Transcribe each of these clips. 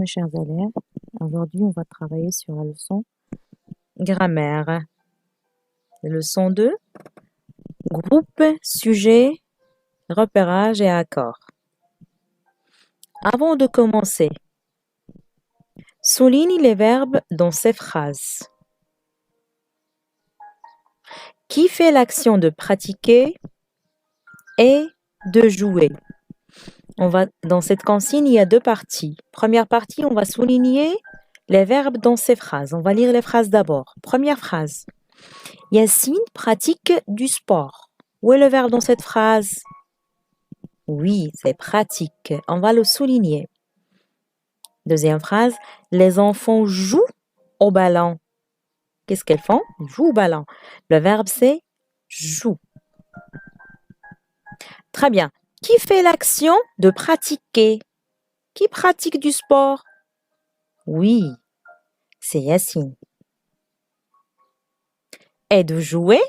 mes chers élèves. Aujourd'hui, on va travailler sur la leçon grammaire. Leçon 2, groupe, sujet, repérage et accord. Avant de commencer, souligne les verbes dans ces phrases. Qui fait l'action de pratiquer et de jouer? Dans cette consigne, il y a deux parties. Première partie, on va souligner les verbes dans ces phrases. On va lire les phrases d'abord. Première phrase. Yacine pratique du sport. Où est le verbe dans cette phrase? Oui, c'est pratique. On va le souligner. Deuxième phrase. Les enfants jouent au ballon. Qu'est-ce qu'elles font? Ils jouent au ballon. Le verbe, c'est joue. Très bien. Qui fait l'action de pratiquer? Qui pratique du sport? Oui, c'est Yacine. Et de jouer?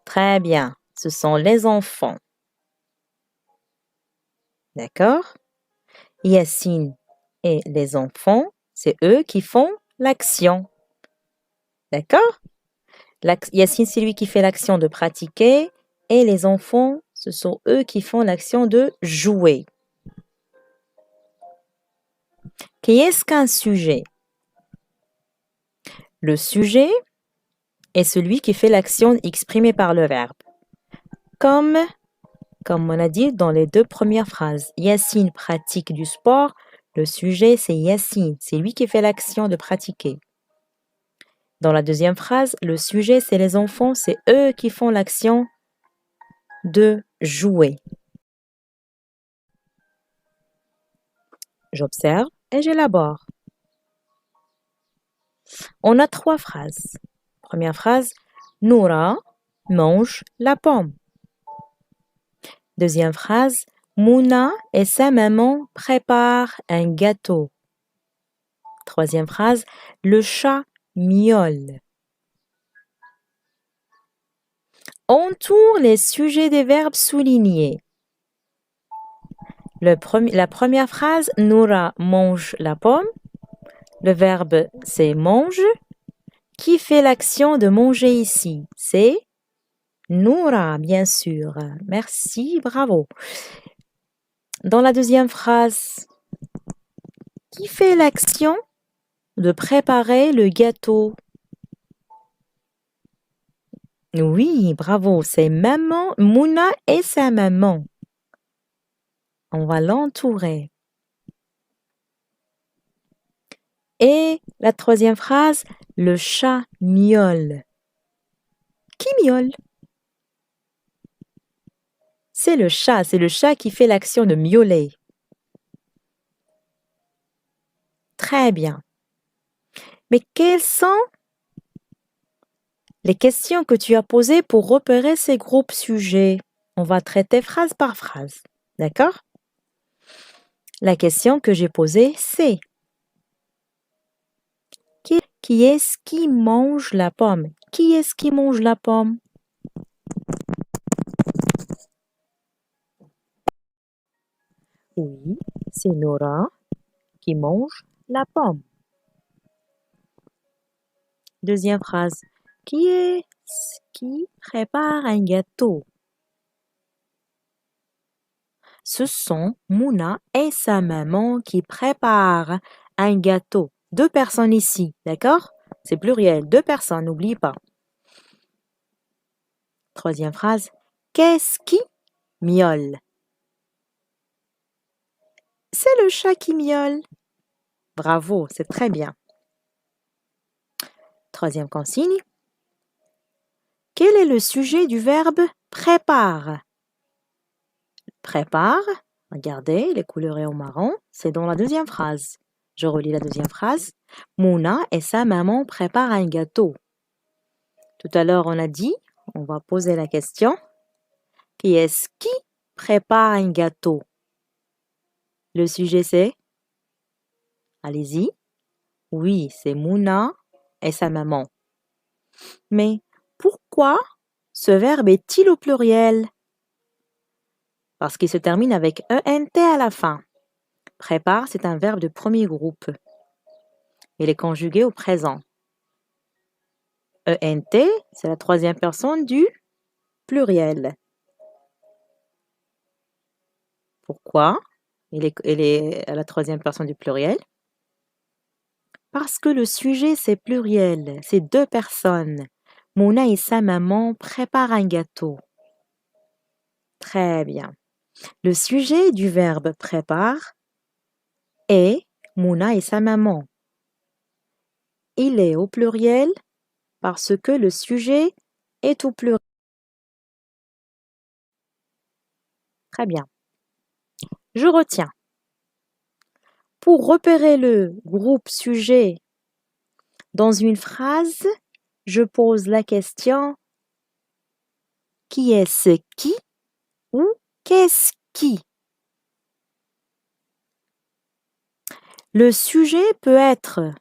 Très bien, ce sont les enfants. D'accord? Yacine et les enfants, c'est eux qui font l'action. D'accord? Yacine, c'est lui qui fait l'action de pratiquer et les enfants, ce sont eux qui font l'action de jouer. Qu'est-ce qu'un sujet? Le sujet est celui qui fait l'action exprimée par le verbe. Comme on a dit dans les deux premières phrases, Yacine pratique du sport, le sujet c'est Yacine, c'est lui qui fait l'action de pratiquer. Dans la deuxième phrase, le sujet c'est les enfants, c'est eux qui font l'action de jouer. J'observe et j'élabore. On a trois phrases. Première phrase, Noura mange la pomme. Deuxième phrase, Mouna et sa maman préparent un gâteau. Troisième phrase, le chat miaule. Entoure les sujets des verbes soulignés. La première phrase, Noura mange la pomme. Le verbe, c'est mange. Qui fait l'action de manger ici? C'est Noura, bien sûr. Merci, bravo. Dans la deuxième phrase, qui fait l'action de préparer le gâteau? Oui, bravo, c'est maman, Mouna et sa maman. On va l'entourer. Et la troisième phrase, le chat miaule. Qui miaule? C'est le chat qui fait l'action de miauler. Très bien. Mais quelles sont les questions que tu as posées pour repérer ces groupes sujets? On va traiter phrase par phrase. D'accord? La question que j'ai posée, c'est qui est-ce qui mange la pomme? Qui est-ce qui mange la pomme? Oui, c'est Nora qui mange la pomme. Deuxième phrase. Qui est-ce qui prépare un gâteau? Ce sont Mouna et sa maman qui préparent un gâteau. Deux personnes ici, d'accord? C'est pluriel, deux personnes, n'oublie pas. Troisième phrase. Qu'est-ce qui miaule? C'est le chat qui miaule. Bravo, c'est très bien. Troisième consigne. Quel est le sujet du verbe prépare? Prépare, regardez, les couleurs en marron, c'est dans la deuxième phrase. Je relis la deuxième phrase. Mouna et sa maman préparent un gâteau. Tout à l'heure, on a dit, on va poser la question. Qui est-ce qui prépare un gâteau? Le sujet c'est? Allez-y. Oui, c'est Mouna et sa maman. Mais pourquoi ce verbe est-il au pluriel? Parce qu'il se termine avec ENT à la fin. prépare, c'est un verbe de premier groupe. Il est conjugué au présent. ENT, c'est la troisième personne du pluriel. Pourquoi il est à la troisième personne du pluriel? Parce que le sujet, c'est pluriel. C'est deux personnes. Mouna et sa maman préparent un gâteau. Très bien. Le sujet du verbe prépare est Mouna et sa maman. Il est au pluriel parce que le sujet est au pluriel. Très bien. Je retiens. Pour repérer le groupe sujet dans une phrase, je pose la question qui est-ce qui ou qu'est-ce qui? Le sujet peut être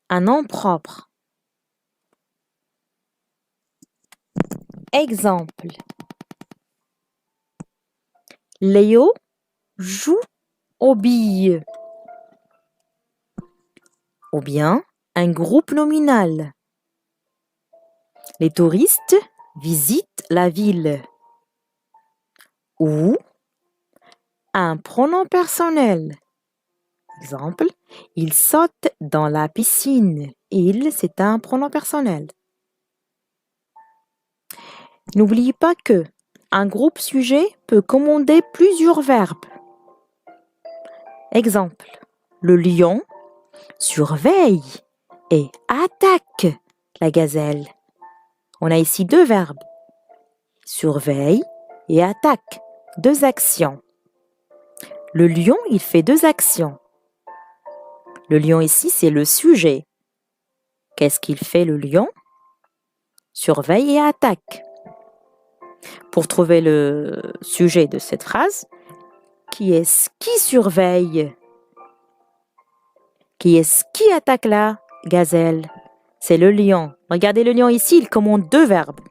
un nom propre. Exemple. Léo joue aux billes. Ou bien un groupe nominal. Les touristes visitent la ville. Ou un pronom personnel. Exemple, il saute dans la piscine. Il, c'est un pronom personnel. N'oubliez pas que un groupe sujet peut commander plusieurs verbes. Exemple, le lion surveille et attaque la gazelle. On a ici deux verbes. Surveille et attaque. Deux actions. Le lion, il fait deux actions. Le lion ici, c'est le sujet. Qu'est-ce qu'il fait le lion? Surveille et attaque. Pour trouver le sujet de cette phrase, qui est-ce qui surveille? Qui est-ce qui attaque la gazelle? C'est le lion. Regardez le lion ici, il commande deux verbes.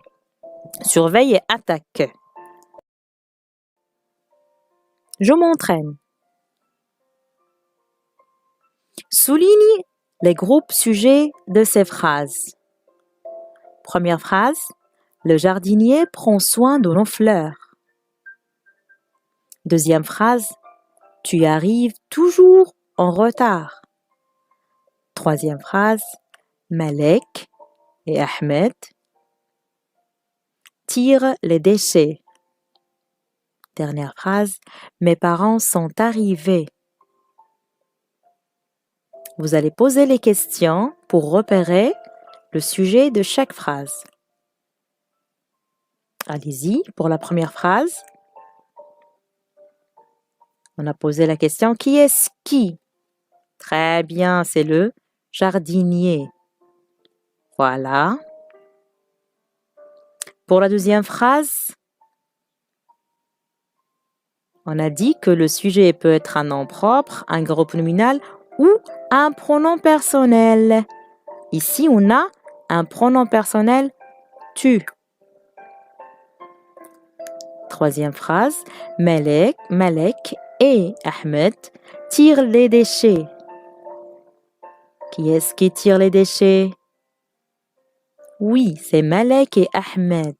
Surveille et attaque. Je m'entraîne. Souligne les groupes sujets de ces phrases. Première phrase, le jardinier prend soin de nos fleurs. Deuxième phrase, tu arrives toujours en retard. Troisième phrase, Malek et Ahmed tirent les déchets. Dernière phrase, mes parents sont arrivés. Vous allez poser les questions pour repérer le sujet de chaque phrase. Allez-y, pour la première phrase. On a posé la question, qui est-ce qui? Très bien, c'est le jardinier. Voilà. Pour la deuxième phrase, on a dit que le sujet peut être un nom propre, un groupe nominal ou un pronom personnel. Ici, on a un pronom personnel tu. Troisième phrase, Malek et Ahmed tirent les déchets. Qui est-ce qui tire les déchets? Oui, c'est Malek et Ahmed.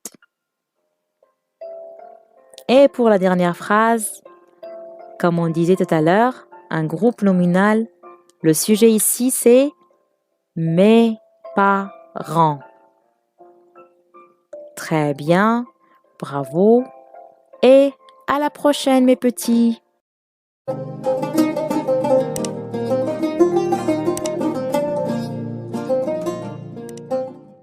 Et pour la dernière phrase, comme on disait tout à l'heure, un groupe nominal, le sujet ici c'est mes parents. Très bien, bravo et à la prochaine mes petits.